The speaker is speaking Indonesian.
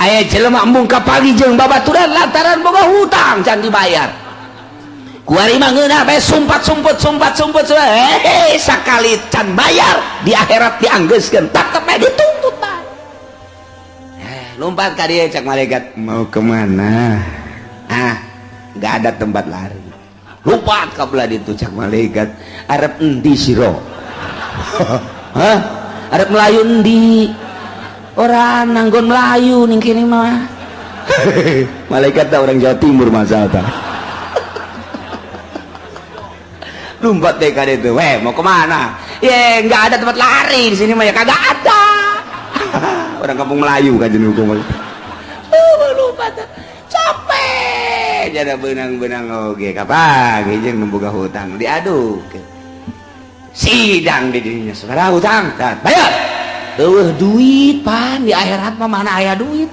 aya jelema embung ka pagi jeung babaturan lantaran boga hutang can dibayar. Kuari mah ngeunah bae sumpat-sumput sakali can bayar di akhirat dianggeuskeun tetep bae dituntut bae. Lompat ka dieu cak malaikat, mau kemana? Gak ada tempat lari. Lompat ka belah ditu cak malaikat, arep endi sira? Hah? Arep melayu endi? Orang nanggon melayu ning kene mah. Malaikat tak orang Jawa Timur masa ta. Lompat deh ka ditu, weh mau kemana? Ya nggak ada tempat lari di sini mah ya kagak ada. Orang kampung Melayu kan jenuh hukum. Lupa dah. Capek. Jada benang-benang oge kapan jeung memboga hutang diaduk. Sidang di dirinya saudara hutang dan bayar. Duit pan di akhirat mah mana aya duit.